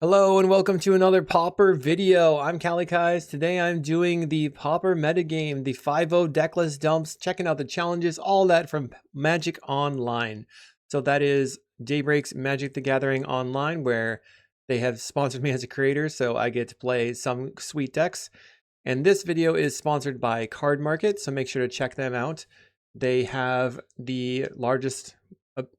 Hello and welcome to another Pauper video. I'm Kalikaiz. Today I'm doing the Pauper metagame, the 5-0 decklist dumps, checking out the challenges, all that from Magic Online. So that is Daybreak's Magic the Gathering Online, where they have sponsored me as a creator, so I get to play some sweet decks. And this video is sponsored by Card Market, so make sure to check them out. They have the largest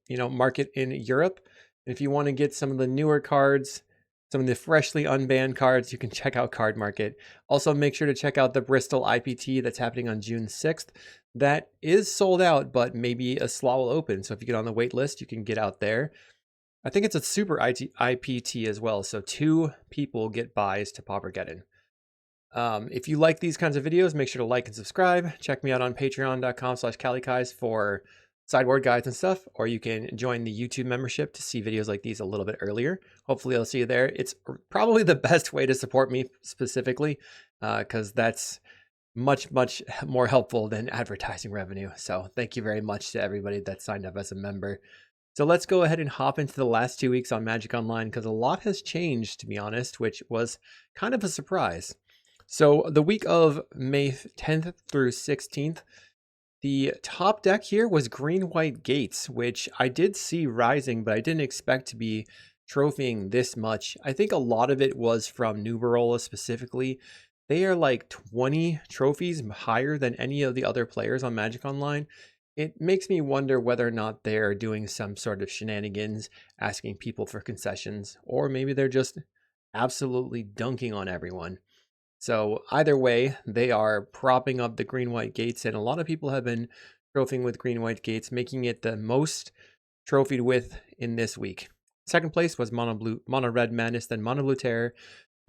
market in Europe. And if you want to get some of the newer cards, some of the freshly unbanned cards, you can check out Card Market. Also, make sure to check out the Bristol IPT that's happening on June 6th. That is sold out, but maybe a slot will open. So if you get on the wait list, you can get out there. I think it's a super IPT as well. So 2 people get buys to Paupergeddon. If you like these kinds of videos, make sure to like and subscribe. Check me out on patreon.com/Kalikaiz for sideboard guides and stuff, or you can join the YouTube membership to see videos like these a little bit earlier. Hopefully I'll see you there. It's probably the best way to support me specifically, because that's much more helpful than advertising revenue. So thank you very much to everybody that signed up as a member. So let's go ahead and hop into the last 2 weeks on Magic Online, because a lot has changed, to be honest, which was kind of a surprise. So the week of May 10th through 16th, the top deck here was Green-White Gates, which I did see rising, but I didn't expect to be trophying this much. I think a lot of it was from Nuberola specifically. They are like 20 trophies higher than any of the other players on Magic Online. It makes me wonder whether or not they're doing some sort of shenanigans, asking people for concessions, or maybe they're just absolutely dunking on everyone. So either way, they are propping up the Green-White Gates, and a lot of people have been trophying with Green-White Gates, making it the most trophied with in this week. Second place was Mono Red Madness, then Mono Blue Terror,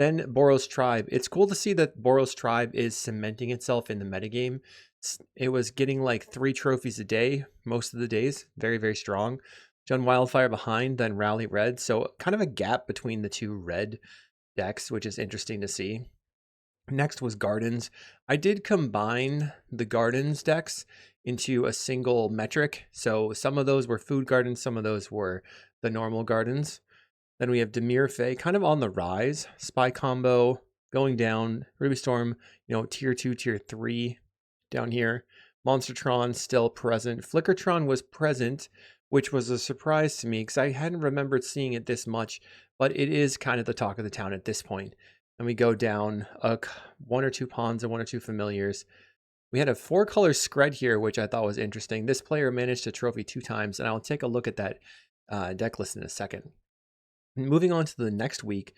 then Boros Tribe. It's cool to see that Boros Tribe is cementing itself in the metagame. It was getting like 3 trophies a day most of the days, very, very strong. John Wildfire behind, then Rally Red, so kind of a gap between the 2 red decks, which is interesting to see. Next was Gardens. I did combine the Gardens decks into a single metric. So some of those were food gardens, some of those were the normal gardens. Then we have Dimir Fae, kind of on the rise. Spy Combo going down. Ruby Storm, tier 2, tier 3 down here. Monster Tron still present. Flicker Tron was present, which was a surprise to me because I hadn't remembered seeing it this much, but it is kind of the talk of the town at this point. And we go down 1 or 2 pawns and 1 or 2 familiars. We had a 4-color Scred here, which I thought was interesting. This player managed to trophy 2 times, and I'll take a look at that deck list in a second. Moving on to the next week,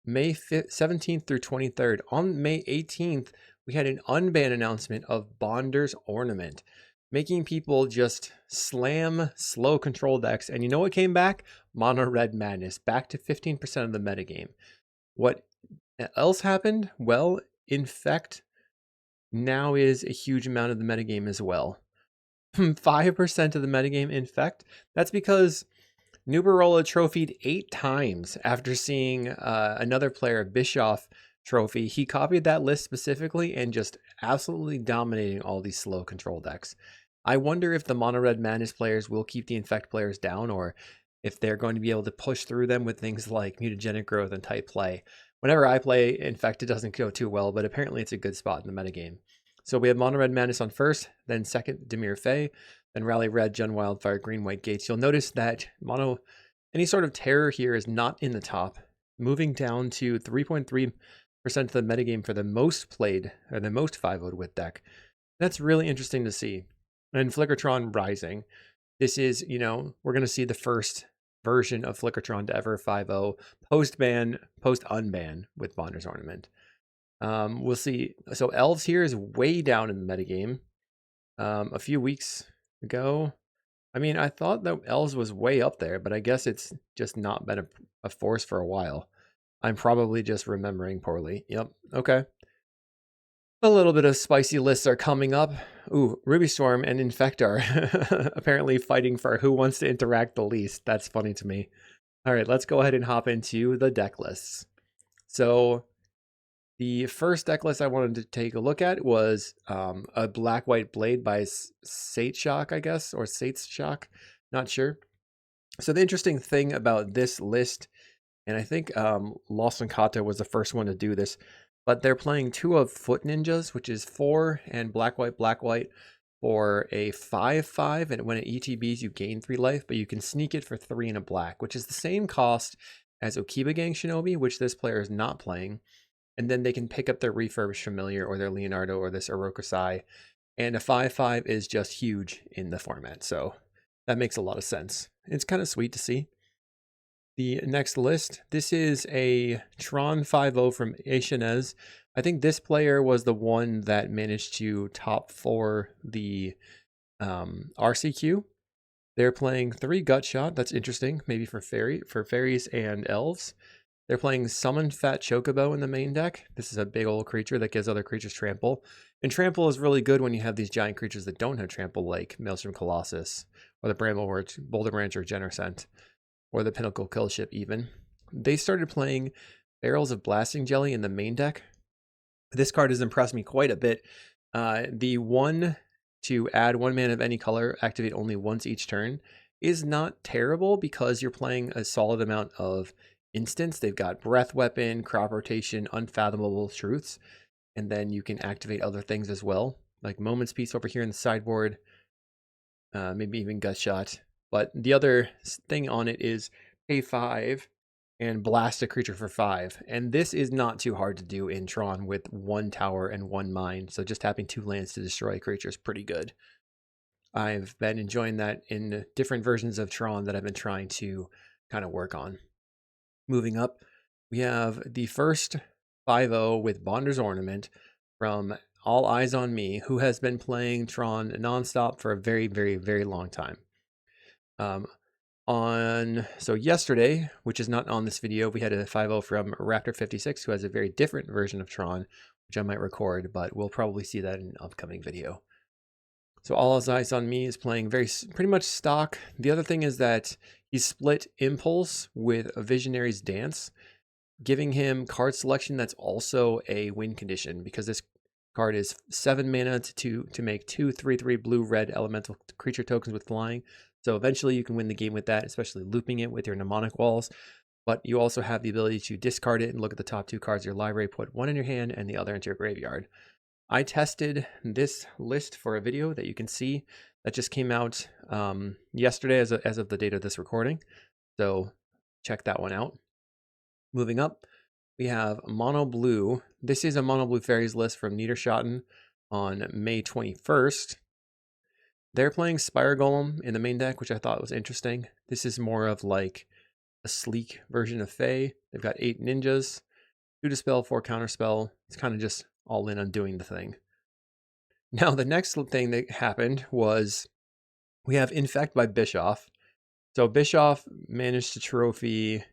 May 17th through 23rd. On May 18th, we had an unban announcement of Bonder's Ornament, making people just slam slow control decks. And you know what came back? Mono Red Madness, back to 15% of the metagame. What else happened? Well, Infect now is a huge amount of the metagame as well. 5% of the metagame Infect. That's because Nuberola trophied 8 times after seeing another player, Bischoff, trophy. He copied that list specifically and just absolutely dominating all these slow control decks. I wonder if the Mono Red Madness players will keep the Infect players down, or if they're going to be able to push through them with things like mutagenic growth and type play. Whenever I play Infect, it doesn't go too well, but apparently it's a good spot in the metagame. So we have Mono Red Madness on first, then second, Dimir Fae, then Rally Red, Jun Wildfire, Green-White Gates. You'll notice that any sort of terror here is not in the top, moving down to 3.3% of the metagame for the most played, or the most 5-0'd with deck. That's really interesting to see. And Flicker Tron rising. This is, we're going to see the first version of Flicker Tron to ever 5-0 post-unban with Bonder's Ornament. We'll see. So Elves here is way down in the metagame. A few weeks ago, I thought that Elves was way up there, but I guess it's just not been a force for a while. I'm probably just remembering poorly. Yep. Okay. A little bit of spicy lists are coming up. Ooh, Ruby Storm and Infect are apparently fighting for who wants to interact the least. That's funny to me. All right, let's go ahead and hop into the deck lists. So the first deck list I wanted to take a look at was a Black-White Blade by Sateshock, I guess, or Sateshock, not sure. So the interesting thing about this list And I think Lost and Kata was the first one to do this. But they're playing 2 of Foot Ninjas, which is 4 and black, white for a 5/5. And when it ETBs, you gain 3 life, but you can sneak it for 3 and a black, which is the same cost as Okiba Gang Shinobi, which this player is not playing. And then they can pick up their refurbished Familiar or their Leonardo or this Orokusai. And a 5/5 is just huge in the format. So that makes a lot of sense. It's kind of sweet to see. The next list, this is a Tron 5/0 from Aishinez. I think this player was the one that managed to top 4 the RCQ. They're playing 3 Gutshot. That's interesting, maybe for fairies and elves. They're playing Summon Fat Chocobo in the main deck. This is a big old creature that gives other creatures trample. And trample is really good when you have these giant creatures that don't have trample, like Maelstrom Colossus, or the Bramblewort, Boulder Branch, or Genercent, or the Pinnacle Killship even. They started playing Barrels of Blasting Jelly in the main deck. This card has impressed me quite a bit. The one to add 1 mana of any color, activate only once each turn, is not terrible because you're playing a solid amount of instants. They've got Breath Weapon, Crop Rotation, Unfathomable Truths, and then you can activate other things as well, like Moment's Peace over here in the sideboard, maybe even Gutshot. But the other thing on it is pay 5 and blast a creature for 5. And this is not too hard to do in Tron with 1 tower and 1 mine. So just tapping 2 lands to destroy a creature is pretty good. I've been enjoying that in different versions of Tron that I've been trying to kind of work on. Moving up, we have the first 5/0 with Bonder's Ornament from All Eyes on Me, who has been playing Tron nonstop for a very, very, very long time. So yesterday, which is not on this video, we had a 5/0 from Raptor56, who has a very different version of Tron, which I might record, but we'll probably see that in an upcoming video. So All Eyes on Me is playing pretty much stock. The other thing is that he split Impulse with a Visionary's Dance, giving him card selection that's also a win condition, because this card is 7 mana to make 2 3/3 blue-red elemental creature tokens with flying. So eventually you can win the game with that, especially looping it with your mnemonic walls. But you also have the ability to discard it and look at the top 2 cards of your library, put 1 in your hand and the other into your graveyard. I tested this list for a video that you can see that just came out yesterday as of the date of this recording. So check that one out. Moving up, we have Mono Blue. This is a Mono Blue Fairies list from Niederschatten on May 21st. They're playing Spire Golem in the main deck, which I thought was interesting. This is more of like a sleek version of Fae. They've got 8 ninjas, 2 dispel, 4 counterspell. It's kind of just all in on doing the thing. Now, the next thing that happened was we have Infect by Bischoff. So Bischoff managed to trophy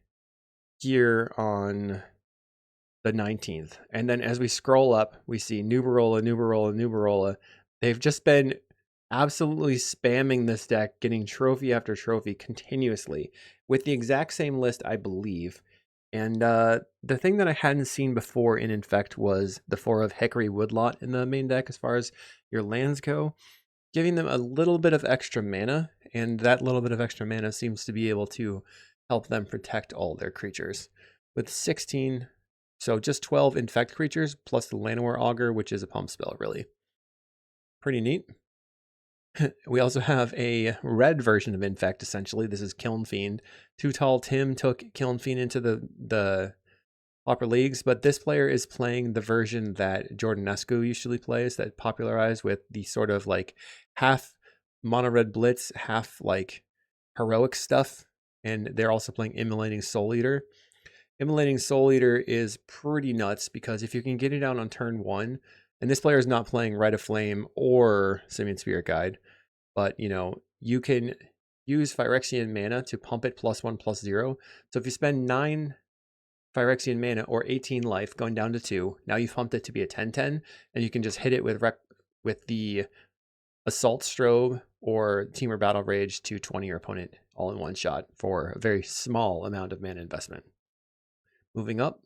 here on the 19th. And then as we scroll up, we see Nuberola. They've just been absolutely spamming this deck, getting trophy after trophy continuously with the exact same list, I believe. And the thing that I hadn't seen before in Infect was the 4 of Hickory Woodlot in the main deck as far as your lands go, giving them a little bit of extra mana, and that little bit of extra mana seems to be able to help them protect all their creatures. With 16, so just 12 Infect creatures, plus the Llanowar Augur, which is a pump spell, really. Pretty neat. We also have a red version of Infect, essentially. This is Kiln Fiend. Too Tall Tim took Kiln Fiend into the upper leagues, but this player is playing the version that Jordanescu usually plays, that popularized with the sort of like half mono red blitz, half like heroic stuff. And they're also playing Immolating Soul Eater. Immolating Soul Eater is pretty nuts because if you can get it out on turn 1, and this player is not playing Rite of Flame or Simian Spirit Guide, but you can use Phyrexian mana to pump it +1/+0. So if you spend 9 Phyrexian mana or 18 life going down to 2, now you've pumped it to be a 10/10, and you can just hit it with the Assault Strobe or Teamer Battle Rage to 20 your opponent all in one shot for a very small amount of mana investment. Moving up,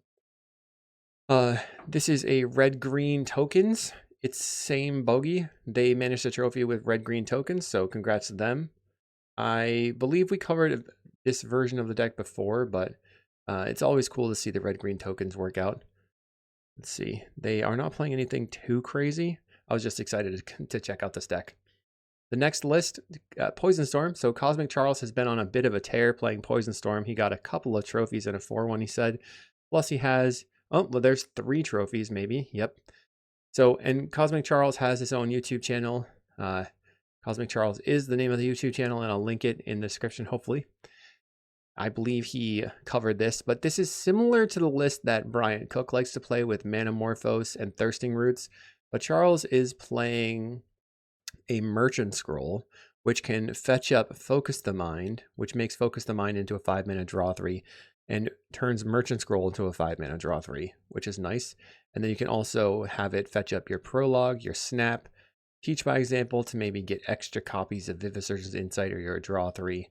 this is a red-green tokens. It's same bogey. They managed a trophy with red-green tokens, so congrats to them. I believe we covered this version of the deck before, but It's always cool to see the red-green tokens work out. Let's see. They are not playing anything too crazy. I was just excited to check out this deck. The next list, Poison Storm. So Cosmic Charles has been on a bit of a tear playing Poison Storm. He got a couple of trophies and a 4-1, he said. Plus he has, oh, well, there's 3 trophies maybe. Yep. So, and Cosmic Charles has his own YouTube channel. Cosmic Charles is the name of the YouTube channel, and I'll link it in the description, hopefully. I believe he covered this, but this is similar to the list that Brian Cook likes to play with Manamorphose and Thirsting Roots. But Charles is playing a Merchant Scroll, which can fetch up Focus the Mind, which makes Focus the Mind into a 5-mana draw 3, and turns Merchant Scroll into a 5-mana draw 3, which is nice. And then you can also have it fetch up your Prologue, your Snap, Teach by Example to maybe get extra copies of Vivisearch's Insight or your draw 3.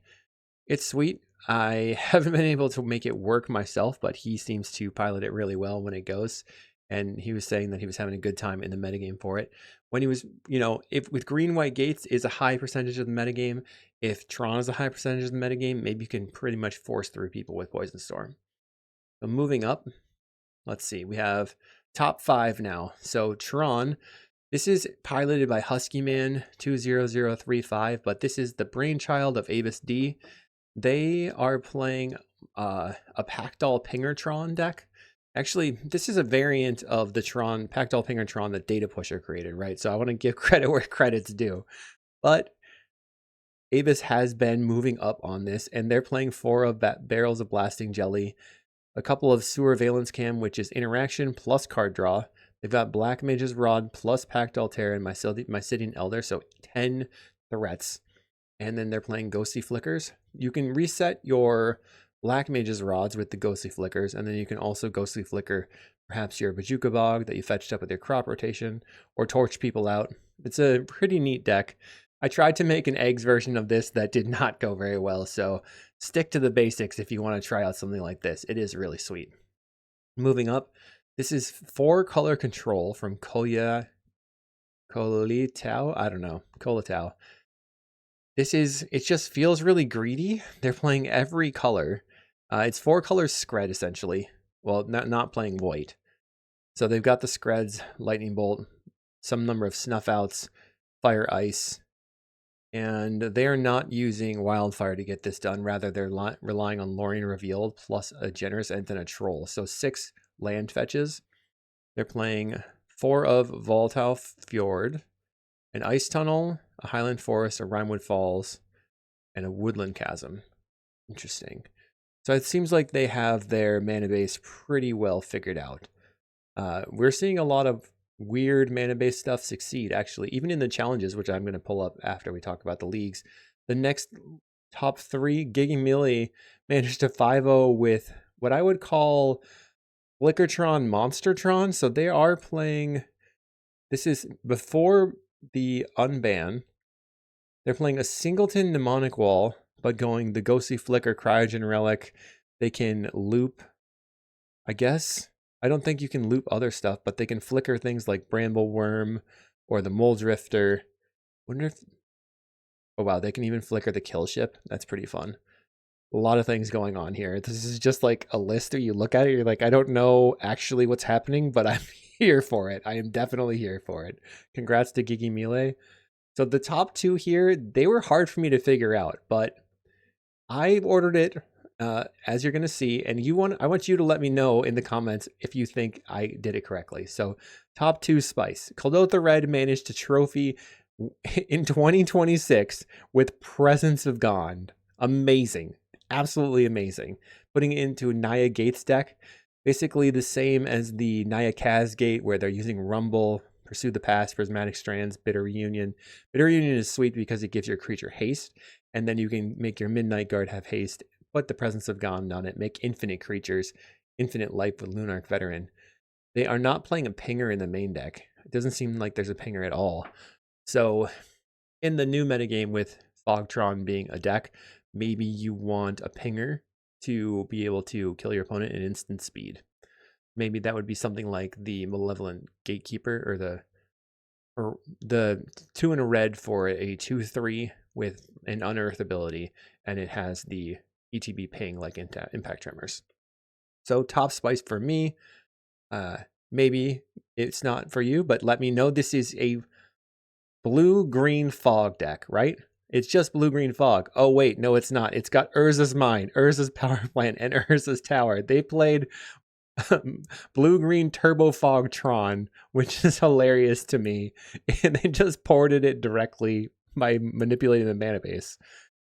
It's sweet. I haven't been able to make it work myself, but he seems to pilot it really well when it goes. And he was saying that he was having a good time in the metagame for it. When he was, you know, if with green, white gates is a high percentage of the metagame, if Tron is a high percentage of the metagame, maybe you can pretty much force through people with Poison Storm. So moving up, let's see, we have top 5 now. So Tron, this is piloted by Huskyman 20035, but this is the brainchild of Abyss D. They are playing a Pactol Pinger Tron deck. Actually, this is a variant of the Tron, Pactol Pinger Tron that Data Pusher created, right? So I want to give credit where credit's due. But Abyss has been moving up on this, and they're playing 4 of Barrels of Blasting Jelly, a couple of Sewer Valence Cam, which is interaction plus card draw. They've got Black Mage's Rod plus Pactol Terror and Mycelian Elder, so 10 threats. And then they're playing Ghostly Flickers. You can reset your Black Mage's Rods with the Ghostly Flickers, and then you can also Ghostly Flicker perhaps your Bajuka Bog that you fetched up with your crop rotation, or torch people out. It's a pretty neat deck. I tried to make an eggs version of this that did not go very well, so stick to the basics if you want to try out something like this. It is really sweet. Moving up, this is 4 color control from Kolitao. I don't know, Kolitao. It just feels really greedy. They're playing every color. It's 4 colors Scred, essentially. Well, not playing white. So they've got the Screds, Lightning Bolt, some number of Snuff Outs, Fire Ice, and they are not using Wildfire to get this done. Rather, they're relying on Lorien Revealed plus a Generous Ent and a Troll. So 6 land fetches. They're playing 4 of Volatile Fjord, an Ice Tunnel, a Highland Forest, a Rimewood Falls, and a Woodland Chasm. Interesting. So it seems like they have their mana base pretty well figured out. We're seeing a lot of weird mana base stuff succeed, actually, even in the challenges, which I'm going to pull up after we talk about the leagues. The next top 3, Gigi Mealy managed to 5-0 with what I would call Flicker Tron, Monster Tron. So they are playing, this is before the Unban. They're playing a Singleton Mnemonic Wall, but going the Ghostly Flicker, Cryogen Relic. They can loop, I guess. I don't think you can loop other stuff, but they can flicker things like Bramble Worm or the Mole Drifter. Wonder if, oh wow, they can even flicker the Kill Ship. That's pretty fun. A lot of things going on here. This is just like a list where you look at it, you're like, I don't know actually what's happening, but I'm here for it. I am definitely here for it. Congrats to Gigi Mealy. So the top 2 here, they were hard for me to figure out, but I ordered it, as you're going to see, and I want you to let me know in the comments if you think I did it correctly. So top 2 Spice. Kuldotha Red managed to trophy in 2026 with Presence of God. Amazing. Absolutely amazing. Putting it into Naya Gates deck. Basically the same as the Naya Kaz Gate, where they're using Rumble, Pursue the Past, Prismatic Strands, Bitter Reunion. Bitter Reunion is sweet because it gives your creature haste, and then you can make your Midnight Guard have haste, put the Presence of God on it, make infinite creatures, infinite life with Lunarch Veteran. They are not playing a pinger in the main deck. It doesn't seem like there's a pinger at all. So in the new metagame with Fogtron being a deck, maybe you want a pinger to be able to kill your opponent in instant speed. Maybe that would be something like the Malevolent Gatekeeper, or the 2 in a red for a 2/3 with an Unearth ability, and it has the ETB ping like Impact Tremors. So top spice for me. Maybe it's not for you, but let me know. This is a blue-green fog deck, right? It's just blue-green fog. Oh, wait, no, it's not. It's got Urza's Mine, Urza's Power Plant, and Urza's Tower. They played blue-green Turbo Fog Tron, which is hilarious to me. And they just ported it directly by manipulating the mana base.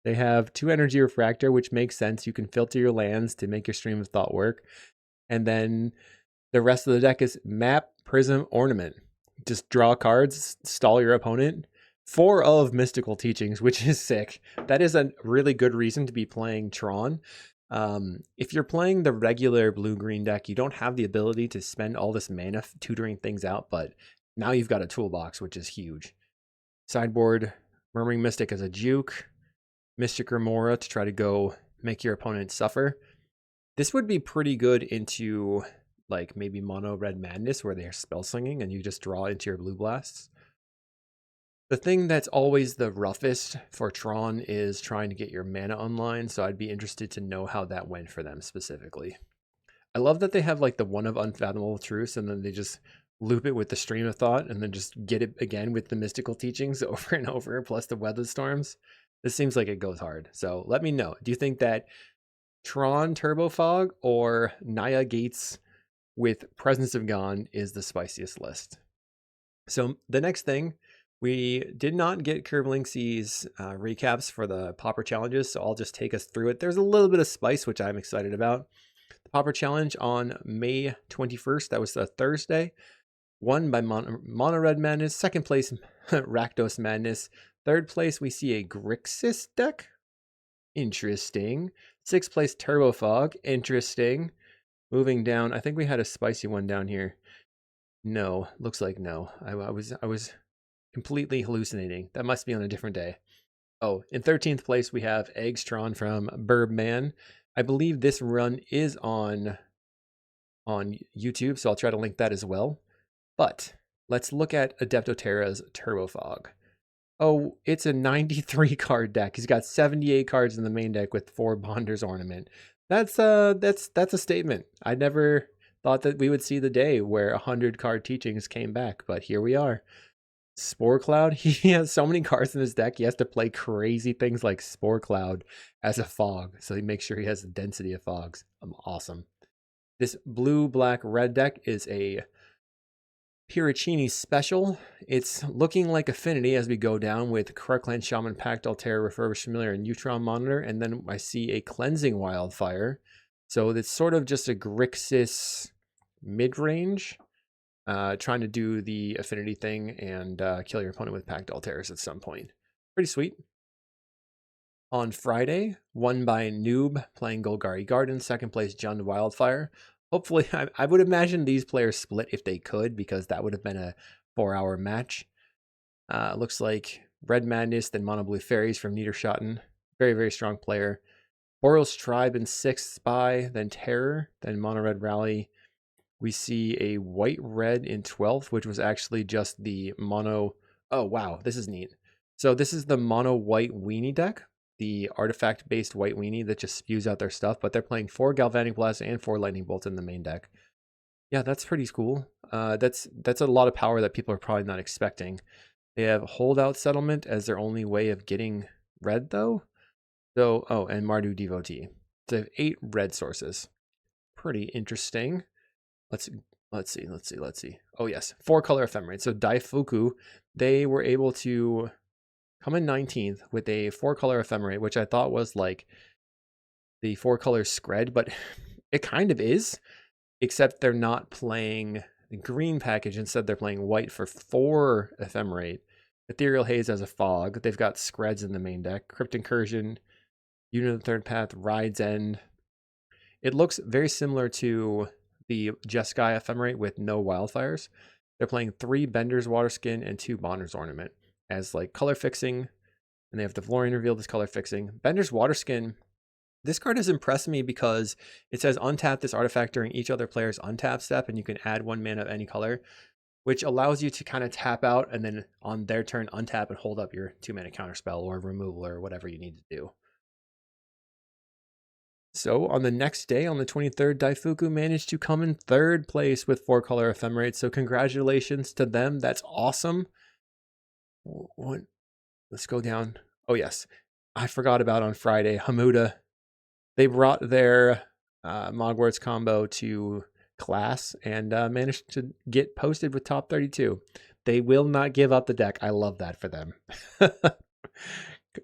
They have 2 Energy Refractor, which makes sense. You can filter your lands to make your Stream of Thought work. And then the rest of the deck is Map, Prism, Ornament. Just draw cards, stall your opponent. 4 of Mystical Teachings, which is sick. That is a really good reason to be playing Tron. If you're playing the regular blue-green deck, you don't have the ability to spend all this mana tutoring things out, but now you've got a toolbox, which is huge. Sideboard, Murmuring Mystic as a juke. Mystic Remora to try to go make your opponent suffer. This would be pretty good into like maybe mono red madness where they're spell slinging and you just draw into your blue blasts. The thing that's always the roughest for Tron is trying to get your mana online, so I'd be interested to know how that went for them specifically. I love that they have like the one of Unfathomable Truths and then they just loop it with the Stream of Thought and then just get it again with the Mystical Teachings over and over, plus the Weather Storms. This seems like it goes hard. So let me know. Do you think that Tron Turbo Fog or Naya Gates with Presence of Gone is the spiciest list? So the next thing, we did not get Kirblinxy's recaps for the Pauper Challenges, so I'll just take us through it. There's a little bit of spice, which I'm excited about. The Pauper Challenge on May 21st, that was a Thursday, won by Mono Red Madness. Second place, Rakdos Madness. Third place, we see a Grixis deck. Interesting. Sixth place, Turbo Fog. Interesting. Moving down, I think we had a spicy one down here. No, looks like no. I was completely hallucinating. That must be on a different day. Oh, in 13th place, we have Eggstron from Birbman. I believe this run is on YouTube, so I'll try to link that as well. But let's look at Adeptoterra's Turbo Fog. Oh, it's a 93 card deck. He's got 78 cards in the main deck with 4 Bonder's Ornament. That's a statement. I never thought that we would see the day where 100 card teachings came back, but here we are. Spore Cloud, he has so many cards in his deck, he has to play crazy things like Spore Cloud as a fog, so he makes sure he has the density of fogs. Awesome. This blue, black, red deck is a Piricini special. It's looking like Affinity as we go down with Krark-Clan Shaman, Pact Altair, Refurbished Familiar, and Neutron Monitor, and then I see a Cleansing Wildfire. So it's sort of just a Grixis mid-range, trying to do the Affinity thing and kill your opponent with Pact Altairs at some point. Pretty sweet. On Friday, won by Noob playing Golgari Garden. Second place, Jund Wildfire. Hopefully, I would imagine these players split if they could, because that would have been a 4-hour match. Looks like Red Madness, then Mono Blue Fairies from Niederschatten. Very, very strong player. Boreal's Tribe in 6th Spy, then Terror, then Mono Red Rally. We see a White Red in 12th, which was actually just the mono. Oh, wow, this is neat. So this is the mono white weenie deck, the artifact-based white weenie that just spews out their stuff, but they're playing 4 Galvanic Blasts and 4 Lightning Bolts in the main deck. Yeah, that's pretty cool. That's a lot of power that people are probably not expecting. They have Holdout Settlement as their only way of getting red, though. So, oh, and Mardu Devotee. So they have 8 red sources. Pretty interesting. Let's see. Oh, yes, 4-color Ephemerate. So Daifuku, they were able to come in 19th with a 4-color Ephemerate, which I thought was like the 4-color Scred, but it kind of is, except they're not playing the green package. Instead, they're playing white for 4 Ephemerate. Ethereal Haze as a fog. They've got Screds in the main deck. Crypt Incursion, Unit of the Third Path, Ride's End. It looks very similar to the Jeskai Ephemerate with no wildfires. They're playing 3 Bender's Waterskin and 2 Bonder's Ornament as like color fixing, and they have the Valorian Reveal as color fixing. Bender's Waterskin, this card has impressed me because it says untap this artifact during each other player's untap step, and you can add 1 mana of any color, which allows you to kind of tap out and then on their turn untap and hold up your 2 mana counterspell or removal or whatever you need to do. So on the next day, on the 23rd, Daifuku managed to come in 3rd place with 4-color Ephemerate. So congratulations to them. That's awesome. What? Let's go down. Oh, yes. I forgot about on Friday, Hamuda. They brought their Mogwarts combo to class and managed to get posted with top 32. They will not give up the deck. I love that for them.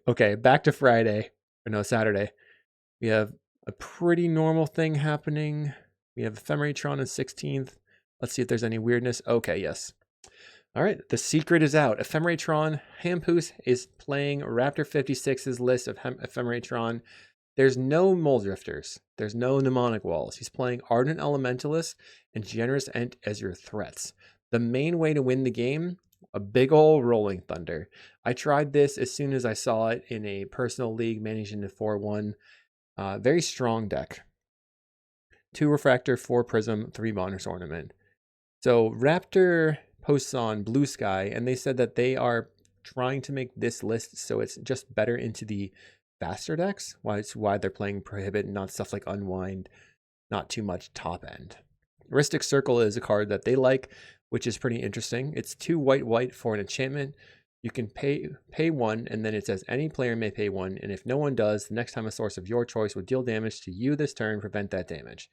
Okay, back to Friday. Or no, Saturday. We have a pretty normal thing happening. We have Flicker Tron on 16th. Let's see if there's any weirdness. Okay, yes. All right, the secret is out. Flicker Tron, Hampoos is playing Raptor 56's list of Flicker Tron. There's no Mole Drifters. There's no Mnemonic Walls. He's playing Ardent Elementalist and Generous Ent as your threats. The main way to win the game, a big ol' Rolling Thunder. I tried this as soon as I saw it in a personal league, managing to 4-1. Very strong deck. 2 Refractor, 4 Prism, 3 Bonus Ornament. So Raptor posts on Blue Sky, and they said that they are trying to make this list so it's just better into the faster decks. Why they're playing Prohibit, not stuff like Unwind, not too much top end. Ristic Circle is a card that they like, which is pretty interesting. It's 2 white for an enchantment. You can pay 1, and then it says any player may pay 1, and if no one does, the next time a source of your choice would deal damage to you this turn, prevent that damage.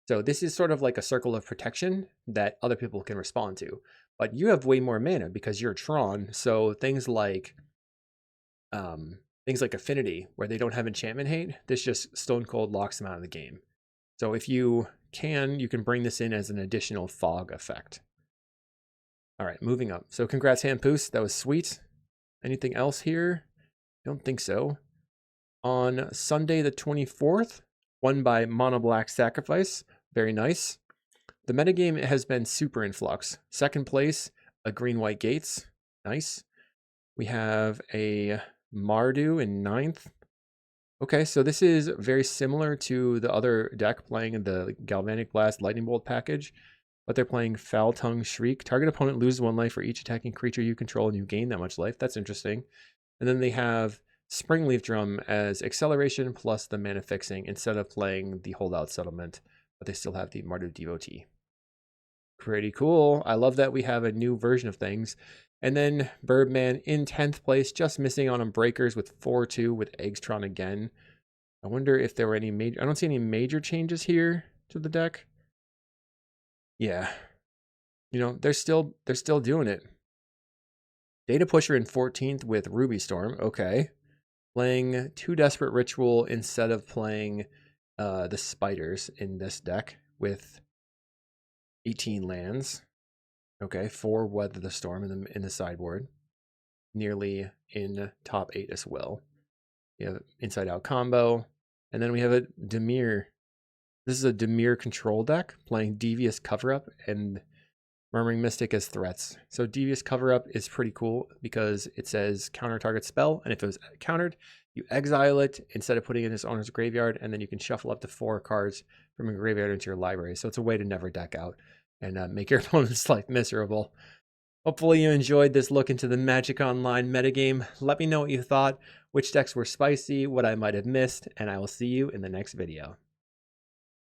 So this is sort of like a circle of protection that other people can respond to. But you have way more mana because you're Tron, so things like Affinity, where they don't have enchantment hate, this just stone cold locks them out of the game. So if you can bring this in as an additional fog effect. All right, moving up. So congrats, Hampoos. That was sweet. Anything else here? I don't think so. On Sunday the 24th, won by Mono Black Sacrifice. Very nice. The metagame has been super in flux. 2nd place, a Green-White Gates. Nice. We have a Mardu in 9th. Okay, so this is very similar to the other deck playing the Galvanic Blast Lightning Bolt package. But they're playing Foul Tongue Shriek. Target opponent loses 1 life for each attacking creature you control, and you gain that much life. That's interesting. And then they have Springleaf Drum as acceleration plus the mana fixing instead of playing the Holdout Settlement, but they still have the Mardu Devotee. Pretty cool. I love that we have a new version of things. And then Birbman in 10th place, just missing on Breakers with 4-2 with Eggstron again. I wonder if there were any major... I don't see any major changes here to the deck. Yeah, you know, they're still doing it. Data Pusher in 14th with Ruby Storm. Okay. Playing 2 Desperate Ritual instead of playing the Spiders in this deck with 18 lands. Okay, 4 Weather the Storm in the sideboard. Nearly in top 8 as well. We have Inside Out combo. And then we have a Dimir. This is a Dimir control deck playing Devious Cover-Up and Murmuring Mystic as threats. So Devious Cover-Up is pretty cool because it says counter target spell, and if it was countered, you exile it instead of putting it in its owner's graveyard, and then you can shuffle up to 4 cards from a graveyard into your library. So it's a way to never deck out and make your opponent's life miserable. Hopefully you enjoyed this look into the Magic Online metagame. Let me know what you thought, which decks were spicy, what I might have missed, and I will see you in the next video.